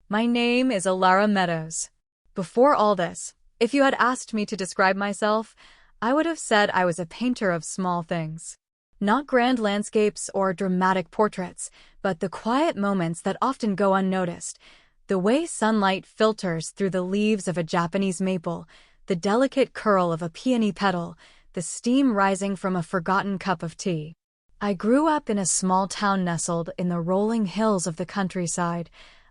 My name is Alara Meadows. Before all this, if you had asked me to describe myself, I would have said I was a painter of small things. Not grand landscapes or dramatic portraits, but the quiet moments that often go unnoticed. The way sunlight filters through the leaves of a Japanese maple, the delicate curl of a peony petal, the steam rising from a forgotten cup of tea. I grew up in a small town nestled in the rolling hills of the countryside,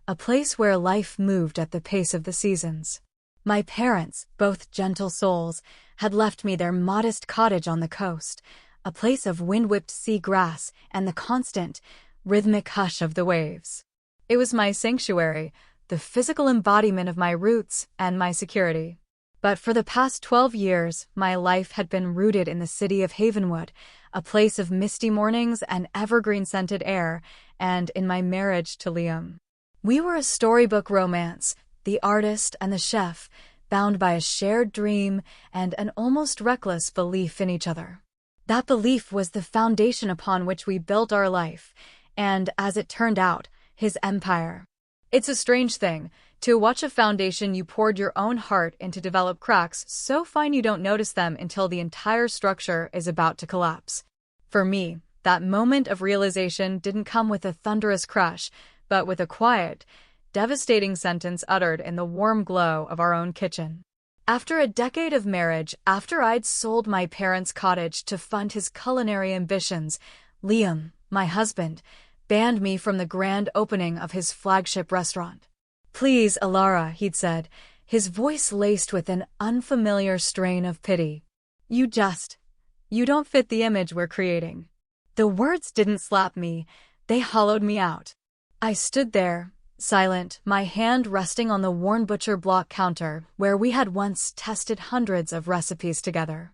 a place where life moved at the pace of the seasons. My parents, both gentle souls, had left me their modest cottage on the coast, a place of wind-whipped sea grass and the constant, rhythmic hush of the waves. It was my sanctuary, the physical embodiment of my roots and my security. But for the past 12 years, my life had been rooted in the city of Havenwood, a place of misty mornings and evergreen-scented air, and in my marriage to Liam. We were a storybook romance, the artist and the chef, bound by a shared dream and an almost reckless belief in each other. That belief was the foundation upon which we built our life, and, as it turned out, his empire. It's a strange thing, to watch a foundation you poured your own heart into develop cracks so fine you don't notice them until the entire structure is about to collapse. For me, that moment of realization didn't come with a thunderous crash, but with a quiet, devastating sentence uttered in the warm glow of our own kitchen. After a decade of marriage, after I'd sold my parents' cottage to fund his culinary ambitions, Liam, my husband, banned me from the grand opening of his flagship restaurant. "Please, Alara," he'd said, his voice laced with an unfamiliar strain of pity. You don't fit the image we're creating." The words didn't slap me, they hollowed me out. I stood there, silent, my hand resting on the worn butcher block counter where we had once tested hundreds of recipes together.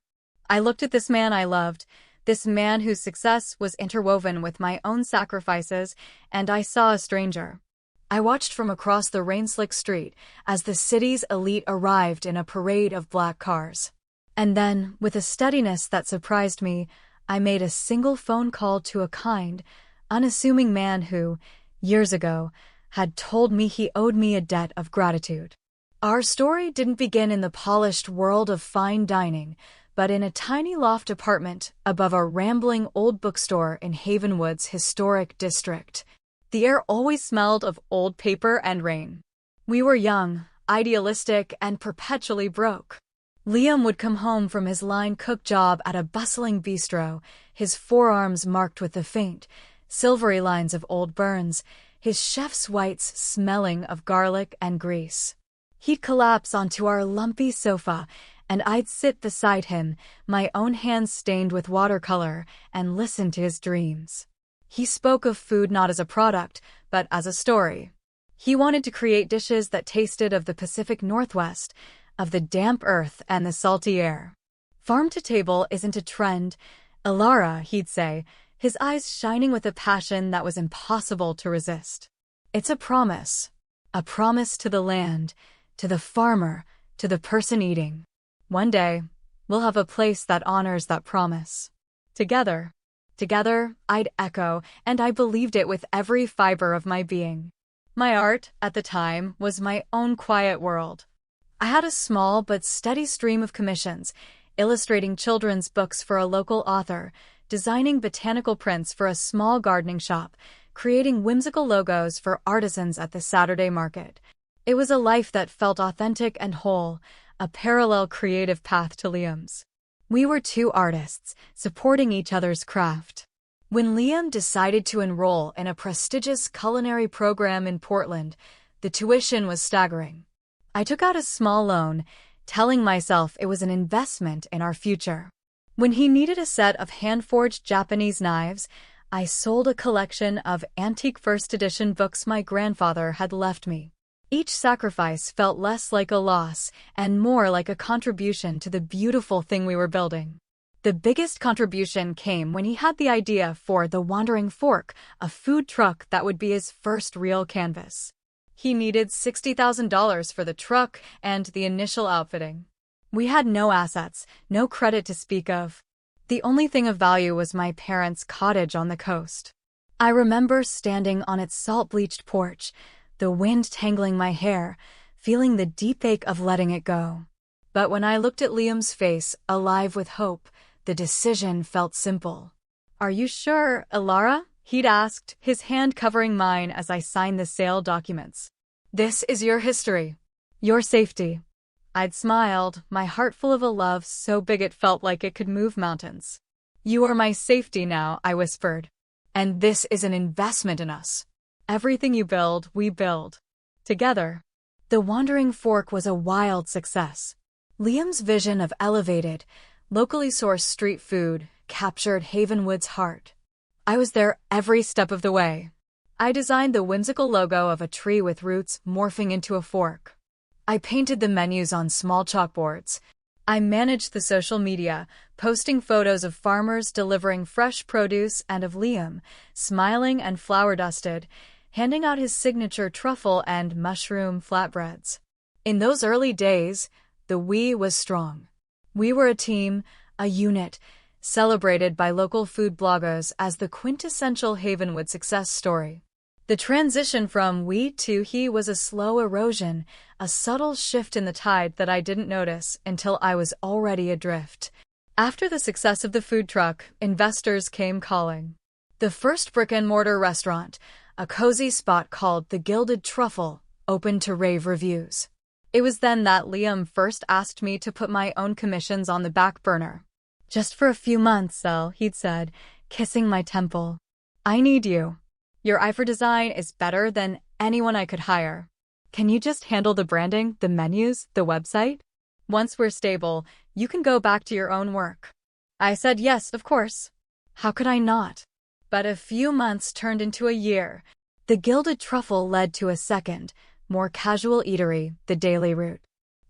I looked at this man I loved, this man whose success was interwoven with my own sacrifices, and I saw a stranger. I watched from across the rain-slick street as the city's elite arrived in a parade of black cars. And then, with a steadiness that surprised me, I made a single phone call to a kind, unassuming man who, years ago, had told me he owed me a debt of gratitude. Our story didn't begin in the polished world of fine dining, but in a tiny loft apartment above a rambling old bookstore in Havenwood's historic district. The air always smelled of old paper and rain. We were young, idealistic, and perpetually broke. Liam would come home from his line cook job at a bustling bistro, his forearms marked with the faint, silvery lines of old burns, his chef's whites smelling of garlic and grease. He'd collapse onto our lumpy sofa, and I'd sit beside him, my own hands stained with watercolor, and listen to his dreams. He spoke of food not as a product, but as a story. He wanted to create dishes that tasted of the Pacific Northwest, of the damp earth and the salty air. Farm to table isn't a trend, Alara, he'd say, his eyes shining with a passion that was impossible to resist. It's a promise to the land, to the farmer, to the person eating. One day, we'll have a place that honors that promise. Together, I'd echo, and I believed it with every fiber of my being. My art, at the time, was my own quiet world. I had a small but steady stream of commissions, illustrating children's books for a local author, designing botanical prints for a small gardening shop, creating whimsical logos for artisans at the Saturday market. It was a life that felt authentic and whole, a parallel creative path to Liam's. We were two artists, supporting each other's craft. When Liam decided to enroll in a prestigious culinary program in Portland, the tuition was staggering. I took out a small loan, telling myself it was an investment in our future. When he needed a set of hand-forged Japanese knives, I sold a collection of antique first edition books my grandfather had left me. Each sacrifice felt less like a loss and more like a contribution to the beautiful thing we were building. The biggest contribution came when he had the idea for The Wandering Fork, a food truck that would be his first real canvas. He needed $60,000 for the truck and the initial outfitting. We had no assets, no credit to speak of. The only thing of value was my parents' cottage on the coast. I remember standing on its salt-bleached porch, the wind tangling my hair, feeling the deep ache of letting it go. But when I looked at Liam's face, alive with hope, the decision felt simple. "Are you sure, Ilara?" he'd asked, his hand covering mine as I signed the sale documents. "This is your history. Your safety." I'd smiled, my heart full of a love so big it felt like it could move mountains. "You are my safety now," I whispered. "And this is an investment in us. Everything you build, we build. Together." The Wandering Fork was a wild success. Liam's vision of elevated, locally sourced street food captured Havenwood's heart. I was there every step of the way. I designed the whimsical logo of a tree with roots morphing into a fork. I painted the menus on small chalkboards. I managed the social media, posting photos of farmers delivering fresh produce and of Liam, smiling and flower-dusted, handing out his signature truffle and mushroom flatbreads. In those early days, the we was strong. We were a team, a unit, celebrated by local food bloggers as the quintessential Havenwood success story. The transition from we to he was a slow erosion, a subtle shift in the tide that I didn't notice until I was already adrift. After the success of the food truck, investors came calling. The first brick-and-mortar restaurant, a cozy spot called the Gilded Truffle, opened to rave reviews. It was then that Liam first asked me to put my own commissions on the back burner. "Just for a few months, Elle," he'd said, kissing my temple. "I need you. Your eye for design is better than anyone I could hire. Can you just handle the branding, the menus, the website? Once we're stable, you can go back to your own work." I said yes, of course. How could I not? But a few months turned into a year. The Gilded Truffle led to a second, more casual eatery, the Daily Route.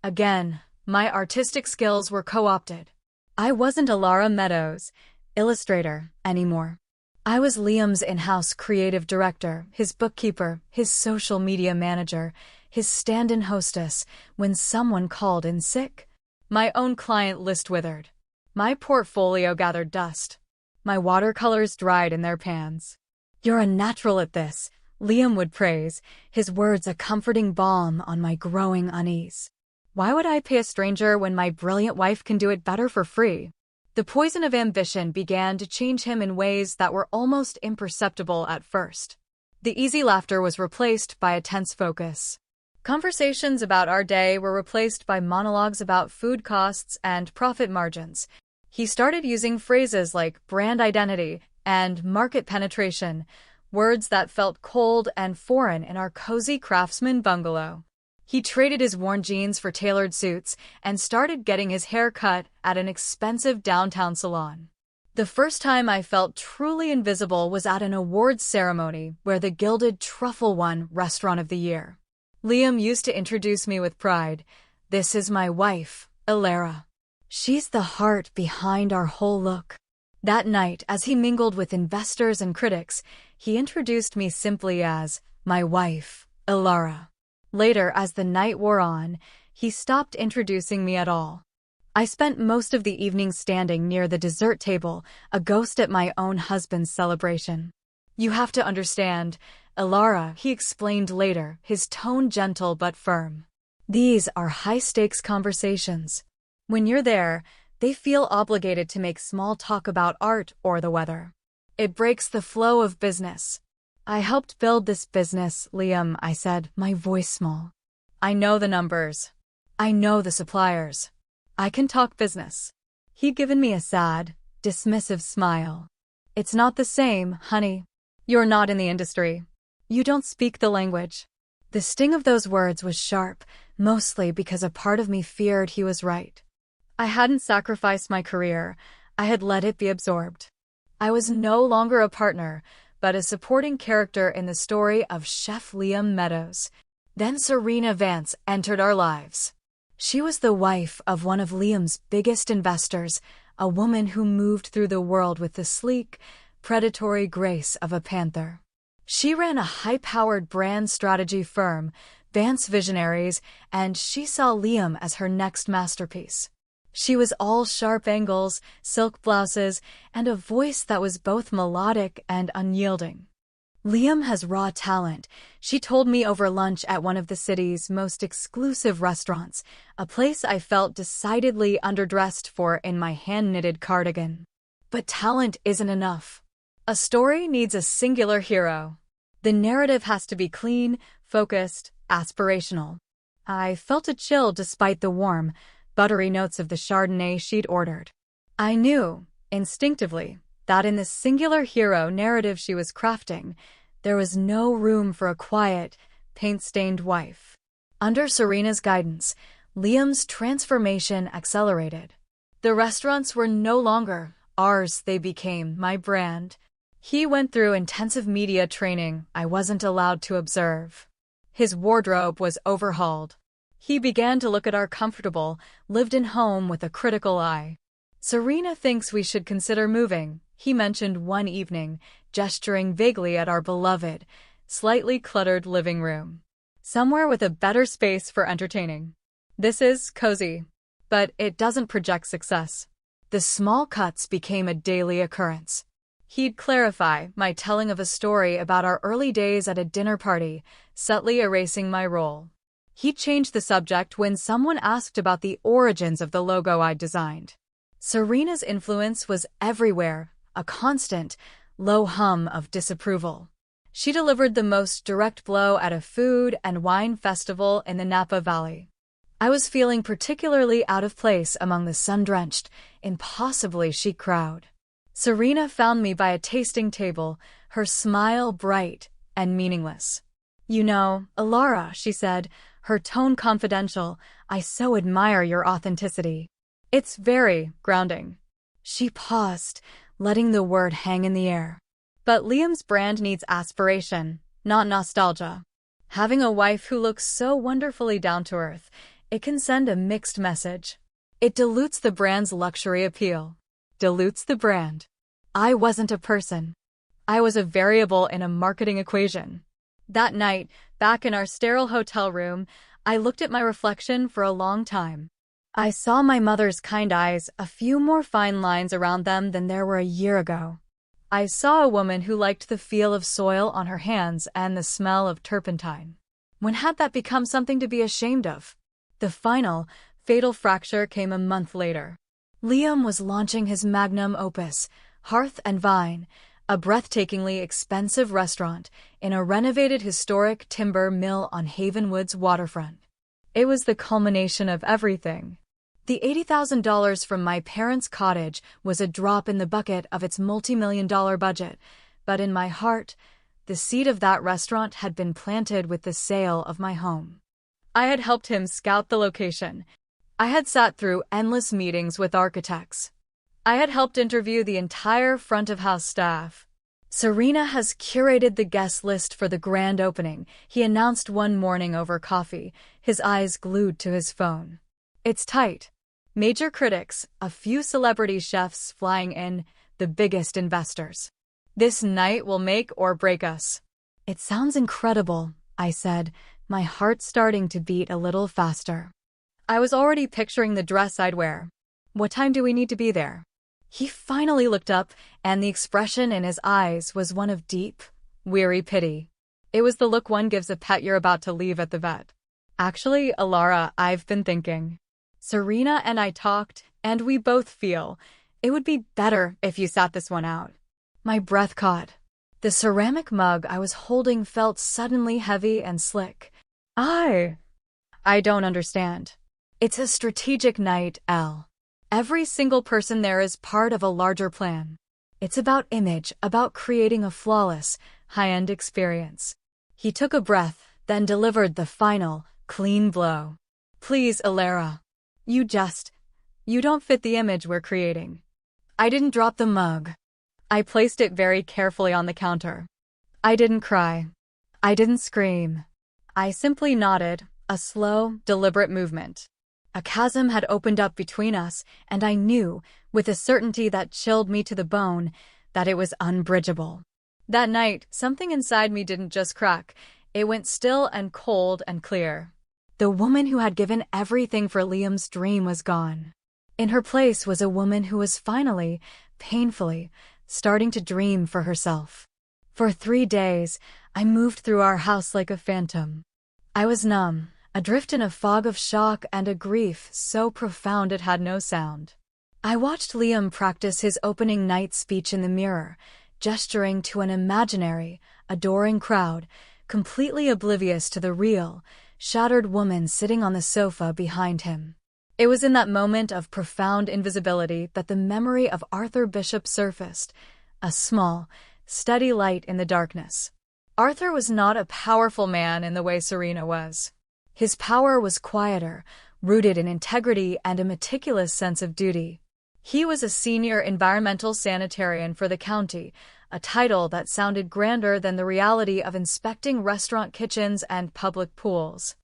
Again, my artistic skills were co-opted. I wasn't Ilara Meadows, illustrator, anymore. I was Liam's in-house creative director, his bookkeeper, his social media manager, his stand-in hostess when someone called in sick. My own client list withered. My portfolio gathered dust. My watercolors dried in their pans. "You're a natural at this," Liam would praise, his words a comforting balm on my growing unease. Why would I pay a stranger when my brilliant wife can do it better for free? The poison of ambition began to change him in ways that were almost imperceptible at first. The easy laughter was replaced by a tense focus. Conversations about our day were replaced by monologues about food costs and profit margins. He started using phrases like brand identity and market penetration, words that felt cold and foreign in our cozy craftsman bungalow. He traded his worn jeans for tailored suits and started getting his hair cut at an expensive downtown salon. The first time I felt truly invisible was at an awards ceremony where the Gilded Truffle won Restaurant of the Year. Liam used to introduce me with pride. "This is my wife, Ilara. She's the heart behind our whole look." That night, as he mingled with investors and critics, he introduced me simply as my wife, Ilara. Later, as the night wore on, he stopped introducing me at all. I spent most of the evening standing near the dessert table, a ghost at my own husband's celebration. "You have to understand, Ilara," he explained later, his tone gentle but firm. "These are high-stakes conversations. When you're there, they feel obligated to make small talk about art or the weather. It breaks the flow of business." "I helped build this business, Liam," I said, my voice small. "I know the numbers. I know the suppliers. I can talk business." He'd given me a sad, dismissive smile. "It's not the same, honey. You're not in the industry. You don't speak the language." The sting of those words was sharp, mostly because a part of me feared he was right. I hadn't sacrificed my career. I had let it be absorbed. I was no longer a partner, but a supporting character in the story of Chef Liam Meadows. Then Serena Vance entered our lives. She was the wife of one of Liam's biggest investors, a woman who moved through the world with the sleek, predatory grace of a panther. She ran a high-powered brand strategy firm, Vance Visionaries, and she saw Liam as her next masterpiece. She was all sharp angles, silk blouses, and a voice that was both melodic and unyielding. Liam has raw talent, she told me over lunch at one of the city's most exclusive restaurants, a place I felt decidedly underdressed for in my hand-knitted cardigan. But talent isn't enough. A story needs a singular hero. The narrative has to be clean, focused, aspirational. I felt a chill despite the warm, buttery notes of the Chardonnay she'd ordered. I knew, instinctively, that in the singular hero narrative she was crafting, there was no room for a quiet, paint-stained wife. Under Serena's guidance, Liam's transformation accelerated. The restaurants were no longer ours, they became my brand. He went through intensive media training I wasn't allowed to observe. His wardrobe was overhauled. He began to look at our comfortable, lived-in home with a critical eye. Serena thinks we should consider moving, he mentioned one evening, gesturing vaguely at our beloved, slightly cluttered living room. Somewhere with a better space for entertaining. This is cozy, but it doesn't project success. The small cuts became a daily occurrence. He'd clarify my telling of a story about our early days at a dinner party, subtly erasing my role. He'd change the subject when someone asked about the origins of the logo I'd designed. Serena's influence was everywhere, a constant, low hum of disapproval. She delivered the most direct blow at a food and wine festival in the Napa Valley. I was feeling particularly out of place among the sun-drenched, impossibly chic crowd. Serena found me by a tasting table, her smile bright and meaningless. "You know, Alara," she said, her tone confidential, "I so admire your authenticity. It's very grounding." She paused, letting the word hang in the air. But Liam's brand needs aspiration, not nostalgia. Having a wife who looks so wonderfully down to earth, it can send a mixed message. It dilutes the brand's luxury appeal. Dilutes the brand. I wasn't a person. I was a variable in a marketing equation. That night, back in our sterile hotel room, I looked at my reflection for a long time. I saw my mother's kind eyes, a few more fine lines around them than there were a year ago. I saw a woman who liked the feel of soil on her hands and the smell of turpentine. When had that become something to be ashamed of? The final, fatal fracture came a month later. Liam was launching his magnum opus, Hearth and Vine, a breathtakingly expensive restaurant in a renovated historic timber mill on Havenwood's waterfront. It was the culmination of everything. The $80,000 from my parents' cottage was a drop in the bucket of its multi-million-dollar budget, but in my heart, the seed of that restaurant had been planted with the sale of my home. I had helped him scout the location. I had sat through endless meetings with architects. I had helped interview the entire front-of-house staff. Serena has curated the guest list for the grand opening, he announced one morning over coffee, his eyes glued to his phone. It's tight. Major critics, a few celebrity chefs flying in, the biggest investors. This night will make or break us. It sounds incredible, I said, my heart starting to beat a little faster. I was already picturing the dress I'd wear. What time do we need to be there? He finally looked up, and the expression in his eyes was one of deep, weary pity. It was the look one gives a pet you're about to leave at the vet. Actually, Alara, I've been thinking. Serena and I talked, and we both feel it would be better if you sat this one out. My breath caught. The ceramic mug I was holding felt suddenly heavy and slick. I don't understand. It's a strategic night, Elle. Every single person there is part of a larger plan. It's about image, about creating a flawless, high-end experience. He took a breath, then delivered the final, clean blow. Please, Alara. You don't fit the image we're creating. I didn't drop the mug. I placed it very carefully on the counter. I didn't cry. I didn't scream. I simply nodded, a slow, deliberate movement. A chasm had opened up between us, and I knew, with a certainty that chilled me to the bone, that it was unbridgeable. That night, something inside me didn't just crack. It went still and cold and clear. The woman who had given everything for Liam's dream was gone. In her place was a woman who was finally, painfully, starting to dream for herself. For 3 days, I moved through our house like a phantom. I was numb, adrift in a fog of shock and a grief so profound it had no sound. I watched Liam practice his opening night speech in the mirror, gesturing to an imaginary, adoring crowd, completely oblivious to the real, shattered woman sitting on the sofa behind him. It was in that moment of profound invisibility that the memory of Arthur Bishop surfaced, a small, steady light in the darkness. Arthur was not a powerful man in the way Serena was. His power was quieter, rooted in integrity and a meticulous sense of duty. He was a senior environmental sanitarian for the county, a title that sounded grander than the reality of inspecting restaurant kitchens and public pools.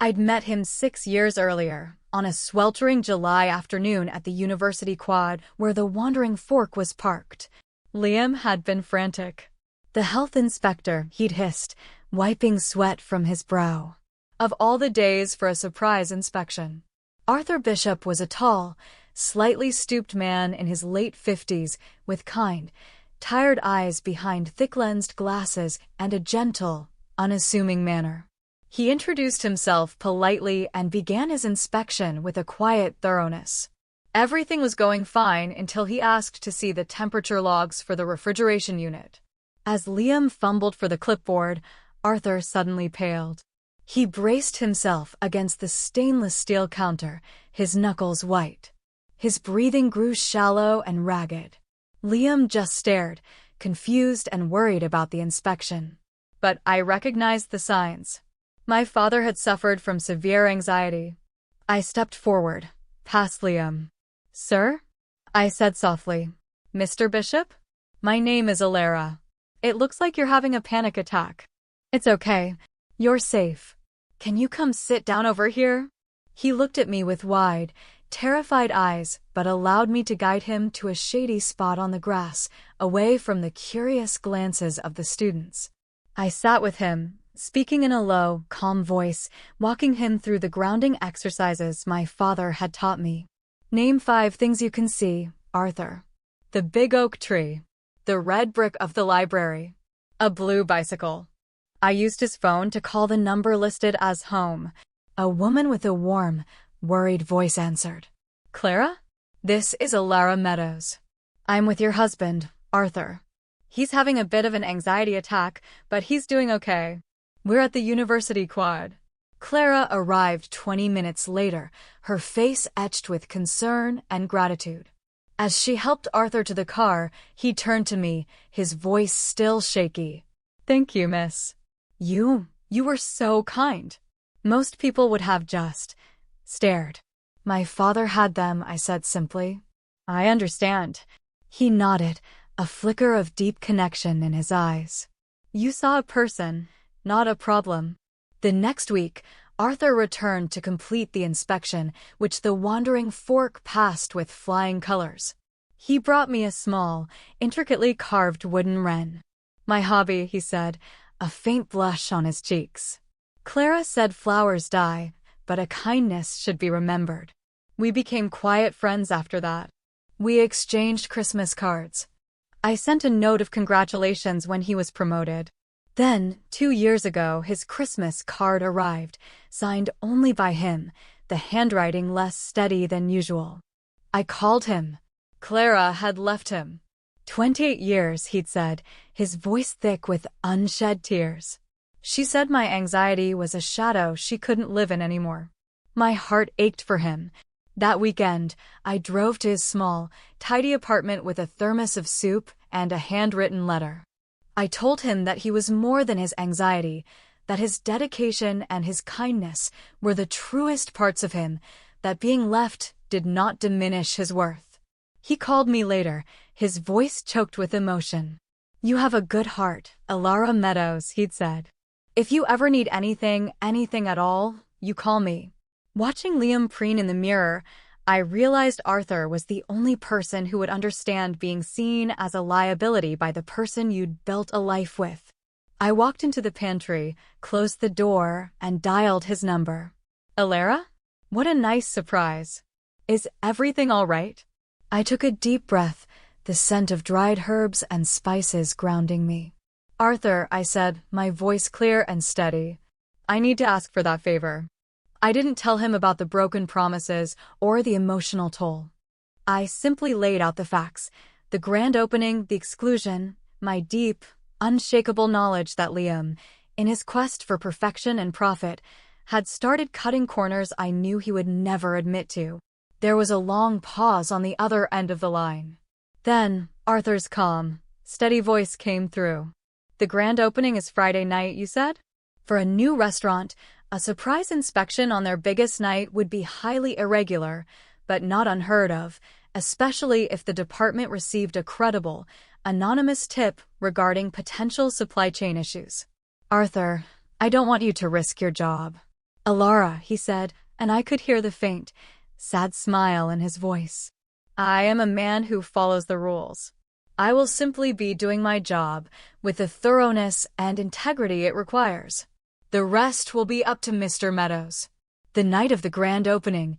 I'd met him 6 years earlier, on a sweltering July afternoon at the University Quad where the Wandering Fork was parked. Liam had been frantic. The health inspector, he'd hissed, wiping sweat from his brow. Of all the days for a surprise inspection. Arthur Bishop was a tall, slightly stooped man in his late 50s, with kind, tired eyes behind thick-lensed glasses and a gentle, unassuming manner. He introduced himself politely and began his inspection with a quiet thoroughness. Everything was going fine until he asked to see the temperature logs for the refrigeration unit. As Liam fumbled for the clipboard, Arthur suddenly paled. He braced himself against the stainless steel counter, his knuckles white. His breathing grew shallow and ragged. Liam just stared, confused and worried about the inspection. But I recognized the signs. My father had suffered from severe anxiety. I stepped forward, past Liam. "Sir?" I said softly. "Mr. Bishop? My name is Alara. It looks like you're having a panic attack." "It's okay. You're safe. Can you come sit down over here?" He looked at me with wide, terrified eyes, but allowed me to guide him to a shady spot on the grass, away from the curious glances of the students. I sat with him, speaking in a low, calm voice, walking him through the grounding exercises my father had taught me. "Name 5 things you can see, Arthur." The big oak tree. The red brick of the library. A blue bicycle. I used his phone to call the number listed as home. A woman with a warm, worried voice answered. "Clara? This is Alara Meadows. I'm with your husband, Arthur. He's having a bit of an anxiety attack, but he's doing okay. We're at the University Quad." Clara arrived 20 minutes later, her face etched with concern and gratitude. As she helped Arthur to the car, he turned to me, his voice still shaky. "Thank you, miss. You were so kind." Most people would have just stared. "My father had them," I said simply. "I understand." He nodded, a flicker of deep connection in his eyes. "You saw a person, not a problem." The next week, Arthur returned to complete the inspection, which the Wandering Fork passed with flying colors. He brought me a small, intricately carved wooden wren. "My hobby," he said, a faint blush on his cheeks. Clara said flowers die, but a kindness should be remembered. We became quiet friends after that. We exchanged Christmas cards. I sent a note of congratulations when he was promoted. Then, 2 years ago, his Christmas card arrived, signed only by him, the handwriting less steady than usual. I called him. Clara had left him. 28 years, he'd said, his voice thick with unshed tears. She said my anxiety was a shadow she couldn't live in anymore. My heart ached for him. That weekend, I drove to his small, tidy apartment with a thermos of soup and a handwritten letter. I told him that he was more than his anxiety, that his dedication and his kindness were the truest parts of him, that being left did not diminish his worth. He called me later, his voice choked with emotion. "You have a good heart, Alara Meadows," he'd said. "If you ever need anything at all, you call me." Watching Liam preen in the mirror, I realized Arthur was the only person who would understand being seen as a liability by the person you'd built a life with. I walked into the pantry, closed the door, and dialed his number. "Alara? What a nice surprise. Is everything all right?" I took a deep breath, the scent of dried herbs and spices grounding me. Arthur, I said, my voice clear and steady. I need to ask for that favor. I didn't tell him about the broken promises or the emotional toll. I simply laid out the facts, the grand opening, the exclusion, my deep, unshakable knowledge that Liam, in his quest for perfection and profit, had started cutting corners I knew he would never admit to. There was a long pause on the other end of the line. Then, Arthur's calm, steady voice came through. The grand opening is Friday night, you said? For a new restaurant, a surprise inspection on their biggest night would be highly irregular, but not unheard of, especially if the department received a credible, anonymous tip regarding potential supply chain issues. Arthur, I don't want you to risk your job. Alara, he said, and I could hear the faint, sad smile in his voice. I am a man who follows the rules. I will simply be doing my job with the thoroughness and integrity it requires. The rest will be up to Mr. Meadows. The night of the grand opening,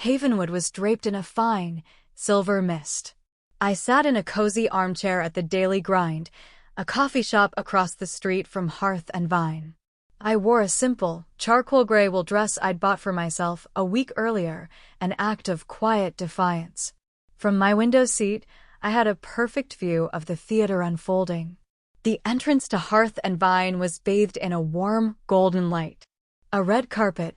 Havenwood was draped in a fine, silver mist. I sat in a cozy armchair at the Daily Grind, a coffee shop across the street from Hearth and Vine. I wore a simple, charcoal gray wool dress I'd bought for myself a week earlier, an act of quiet defiance. From my window seat, I had a perfect view of the theater unfolding. The entrance to Hearth and Vine was bathed in a warm, golden light. A red carpet,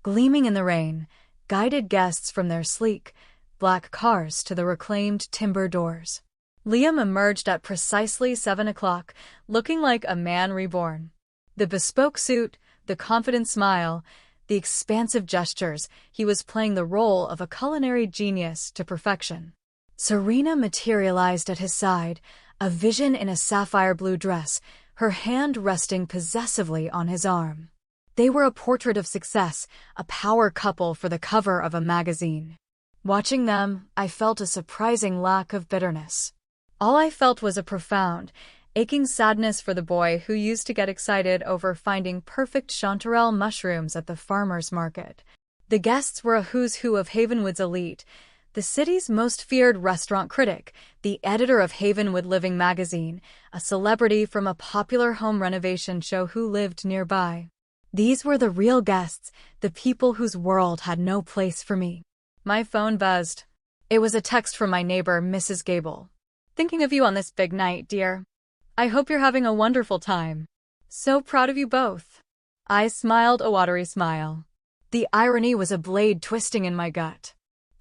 gleaming in the rain, guided guests from their sleek, black cars to the reclaimed timber doors. Liam emerged at precisely 7 o'clock, looking like a man reborn. The bespoke suit, the confident smile, the expansive gestures, he was playing the role of a culinary genius to perfection. Serena materialized at his side, a vision in a sapphire blue dress, her hand resting possessively on his arm. They were a portrait of success, a power couple for the cover of a magazine. Watching them, I felt a surprising lack of bitterness. All I felt was a profound, aching sadness for the boy who used to get excited over finding perfect chanterelle mushrooms at the farmer's market. The guests were a who's who of Havenwood's elite, the city's most feared restaurant critic, the editor of Havenwood Living magazine, a celebrity from a popular home renovation show who lived nearby. These were the real guests, the people whose world had no place for me. My phone buzzed. It was a text from my neighbor, Mrs. Gable. Thinking of you on this big night, dear. I hope you're having a wonderful time. So proud of you both. I smiled a watery smile. The irony was a blade twisting in my gut.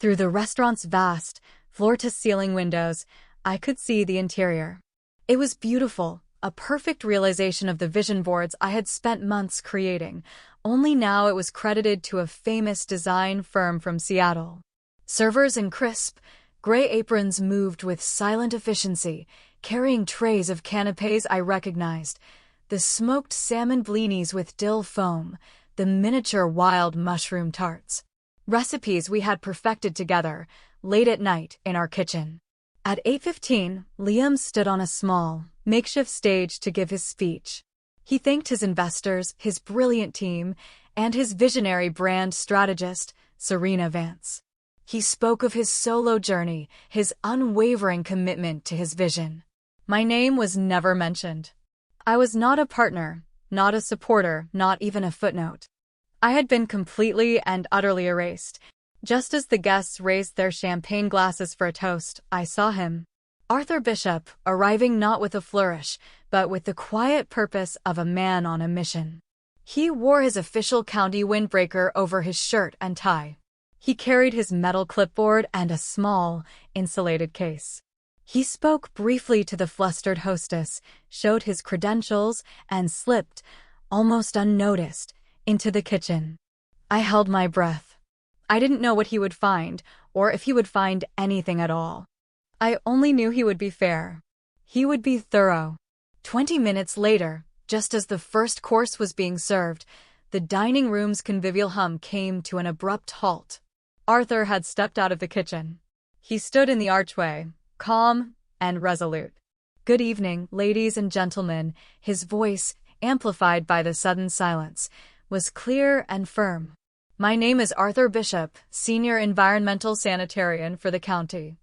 Through the restaurant's vast, floor-to-ceiling windows, I could see the interior. It was beautiful, a perfect realization of the vision boards I had spent months creating, only now it was credited to a famous design firm from Seattle. Servers in crisp, gray aprons moved with silent efficiency, carrying trays of canapés I recognized, the smoked salmon blinis with dill foam, the miniature wild mushroom tarts. Recipes we had perfected together, late at night in our kitchen. At 8:15, Liam stood on a small, makeshift stage to give his speech. He thanked his investors, his brilliant team, and his visionary brand strategist, Serena Vance. He spoke of his solo journey, his unwavering commitment to his vision. My name was never mentioned. I was not a partner, not a supporter, not even a footnote. I had been completely and utterly erased. Just as the guests raised their champagne glasses for a toast, I saw him. Arthur Bishop, arriving not with a flourish, but with the quiet purpose of a man on a mission. He wore his official county windbreaker over his shirt and tie. He carried his metal clipboard and a small, insulated case. He spoke briefly to the flustered hostess, showed his credentials, and slipped, almost unnoticed, into the kitchen. I held my breath. I didn't know what he would find, or if he would find anything at all. I only knew he would be fair. He would be thorough. 20 minutes later, just as the first course was being served, the dining room's convivial hum came to an abrupt halt. Arthur had stepped out of the kitchen. He stood in the archway, calm and resolute. "Good evening, ladies and gentlemen," his voice, amplified by the sudden silence, was clear and firm. "My name is Arthur Bishop, Senior Environmental Sanitarian for the county.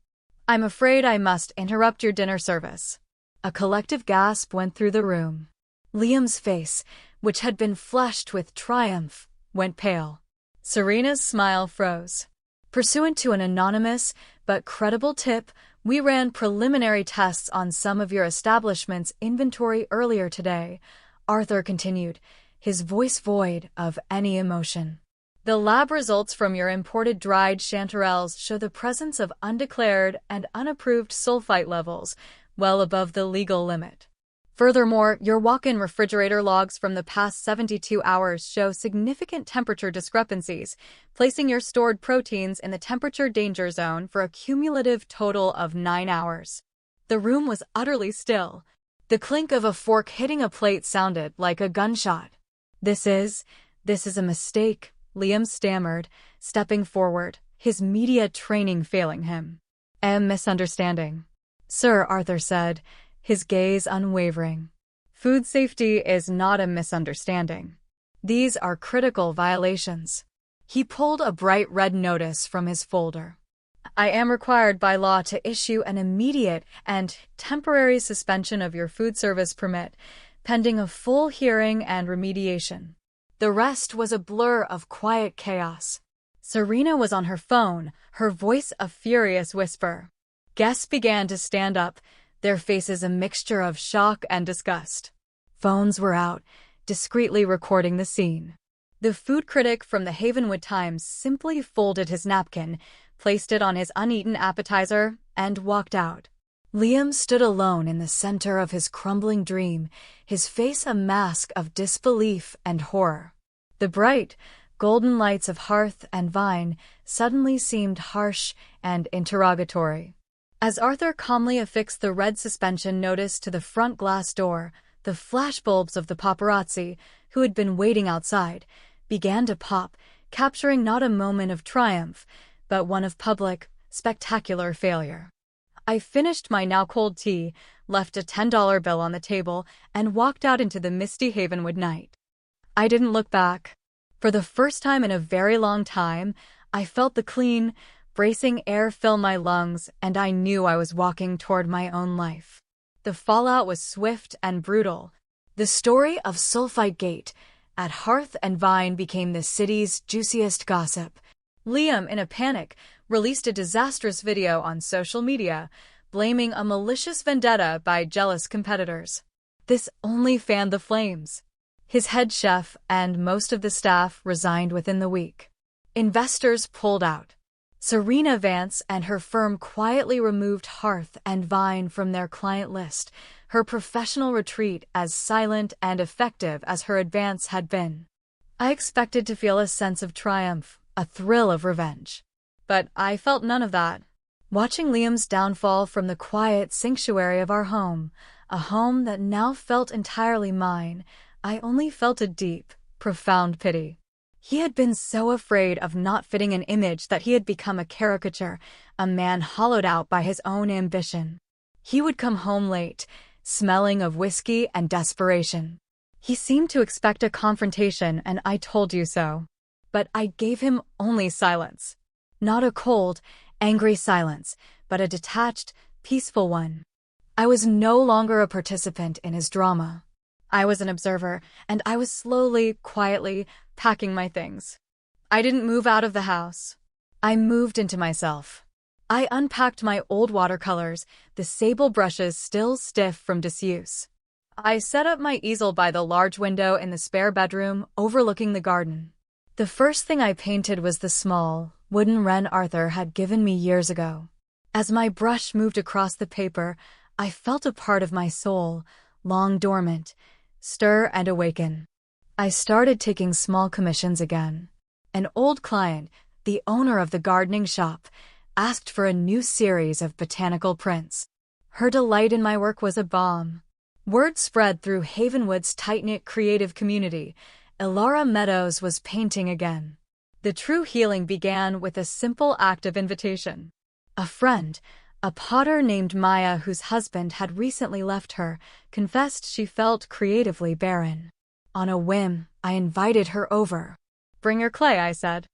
I'm afraid I must interrupt your dinner service." A collective gasp went through the room. Liam's face, which had been flushed with triumph, went pale. Serena's smile froze. Pursuant to an anonymous but credible tip, we ran preliminary tests on some of your establishment's inventory earlier today, Arthur continued, his voice void of any emotion. The lab results from your imported dried chanterelles show the presence of undeclared and unapproved sulfite levels, well above the legal limit. Furthermore, your walk-in refrigerator logs from the past 72 hours show significant temperature discrepancies, placing your stored proteins in the temperature danger zone for a cumulative total of 9 hours. The room was utterly still. The clink of a fork hitting a plate sounded like a gunshot. This is a mistake, Liam stammered, stepping forward, his media training failing him. A misunderstanding. Sir, Arthur said, his gaze unwavering. Food safety is not a misunderstanding. These are critical violations. He pulled a bright red notice from his folder. I am required by law to issue an immediate and temporary suspension of your food service permit, pending a full hearing and remediation. The rest was a blur of quiet chaos. Serena was on her phone, her voice a furious whisper. Guests began to stand up, their faces a mixture of shock and disgust. Phones were out, discreetly recording the scene. The food critic from the Havenwood Times simply folded his napkin, placed it on his uneaten appetizer, and walked out. Liam stood alone in the center of his crumbling dream, his face a mask of disbelief and horror. The bright, golden lights of Hearth and Vine suddenly seemed harsh and interrogatory. As Arthur calmly affixed the red suspension notice to the front glass door, the flashbulbs of the paparazzi, who had been waiting outside, began to pop, capturing not a moment of triumph, but one of public, spectacular failure. I finished my now-cold tea, left a $10 bill on the table, and walked out into the misty Havenwood night. I didn't look back. For the first time in a very long time, I felt the clean, bracing air fill my lungs, and I knew I was walking toward my own life. The fallout was swift and brutal. The story of Sulfite Gate at Hearth and Vine became the city's juiciest gossip. Liam, in a panic, released a disastrous video on social media, blaming a malicious vendetta by jealous competitors. This only fanned the flames. His head chef and most of the staff resigned within the week. Investors pulled out. Serena Vance and her firm quietly removed Hearth and Vine from their client list, her professional retreat as silent and effective as her advance had been. I expected to feel a sense of triumph, a thrill of revenge. But I felt none of that. Watching Liam's downfall from the quiet sanctuary of our home, a home that now felt entirely mine, I only felt a deep, profound pity. He had been so afraid of not fitting an image that he had become a caricature, a man hollowed out by his own ambition. He would come home late, smelling of whiskey and desperation. He seemed to expect a confrontation, and I told you so. But I gave him only silence. Not a cold, angry silence, but a detached, peaceful one. I was no longer a participant in his drama. I was an observer, and I was slowly, quietly, packing my things. I didn't move out of the house. I moved into myself. I unpacked my old watercolors, the sable brushes still stiff from disuse. I set up my easel by the large window in the spare bedroom overlooking the garden. The first thing I painted was the small, wooden wren Arthur had given me years ago. As my brush moved across the paper, I felt a part of my soul, long dormant, stir and awaken. I started taking small commissions again. An old client, the owner of the gardening shop, asked for a new series of botanical prints. Her delight in my work was a balm. Word spread through Havenwood's tight-knit creative community. Elara Meadows was painting again. The true healing began with a simple act of invitation. A friend, a potter named Maya whose husband had recently left her, confessed she felt creatively barren. On a whim, I invited her over. Bring your clay, I said.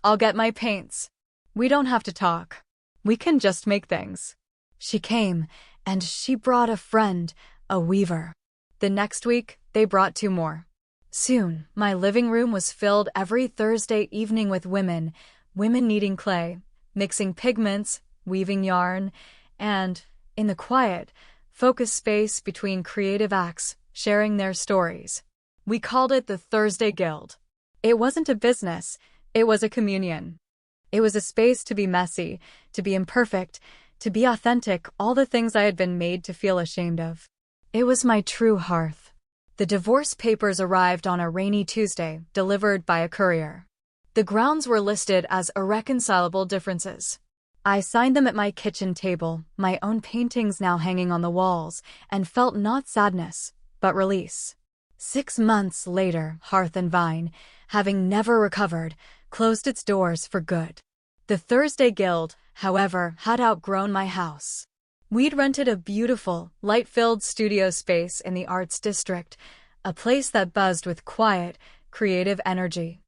I'll get my paints. We don't have to talk. We can just make things. She came, And she brought a friend, a weaver. The next week, they brought 2 more. Soon, my living room was filled every Thursday evening with women kneading clay, mixing pigments, weaving yarn, and, in the quiet, focused space between creative acts, sharing their stories. We called it the Thursday Guild. It wasn't a business, it was a communion. It was a space to be messy, to be imperfect, to be authentic, all the things I had been made to feel ashamed of. It was my true hearth. The divorce papers arrived on a rainy Tuesday, delivered by a courier. The grounds were listed as irreconcilable differences. I signed them at my kitchen table, my own paintings now hanging on the walls, and felt not sadness, but release. 6 months later, Hearth and Vine, having never recovered, closed its doors for good. The Thursday Guild, however, had outgrown my house. We'd rented a beautiful, light-filled studio space in the Arts District, a place that buzzed with quiet, creative energy.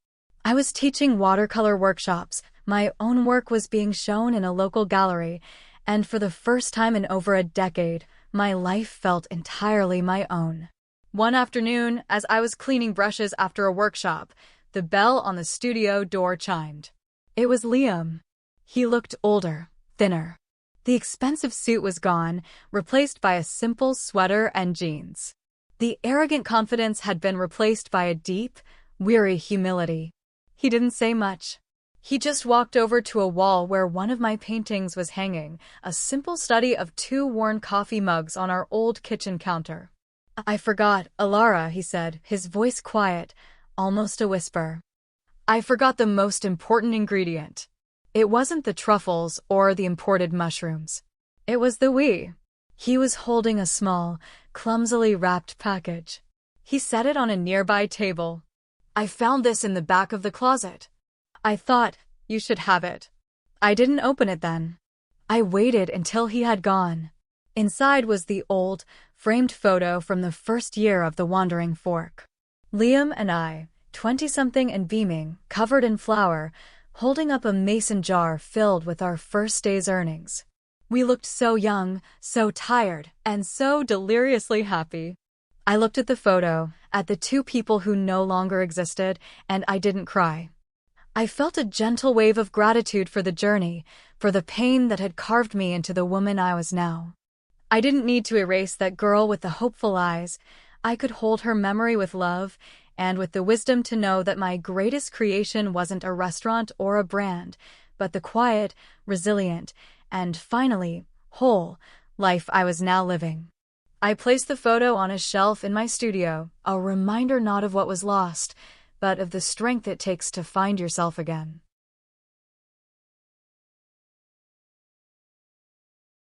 I was teaching watercolor workshops, my own work was being shown in a local gallery, and for the first time in over a decade, my life felt entirely my own. One afternoon, as I was cleaning brushes after a workshop, the bell on the studio door chimed. It was Liam. He looked older, thinner. The expensive suit was gone, replaced by a simple sweater and jeans. The arrogant confidence had been replaced by a deep, weary humility. He didn't say much. He just walked over to a wall where one of my paintings was hanging, a simple study of 2 worn coffee mugs on our old kitchen counter. I forgot, Alara, he said, his voice quiet, almost a whisper. I forgot the most important ingredient. It wasn't the truffles or the imported mushrooms. It was the we. He was holding a small, clumsily wrapped package. He set it on a nearby table. I found this in the back of the closet. I thought, you should have it. I didn't open it then. I waited until he had gone. Inside was the old, framed photo from the first year of the Wandering Fork. Liam and I, 20-something and beaming, covered in flour, holding up a mason jar filled with our first day's earnings. We looked so young, so tired, and so deliriously happy. I looked at the photo, at the 2 people who no longer existed, and I didn't cry. I felt a gentle wave of gratitude for the journey, for the pain that had carved me into the woman I was now. I didn't need to erase that girl with the hopeful eyes. I could hold her memory with love, and with the wisdom to know that my greatest creation wasn't a restaurant or a brand, but the quiet, resilient, and finally, whole life I was now living. I placed the photo on a shelf in my studio, a reminder not of what was lost, but of the strength it takes to find yourself again.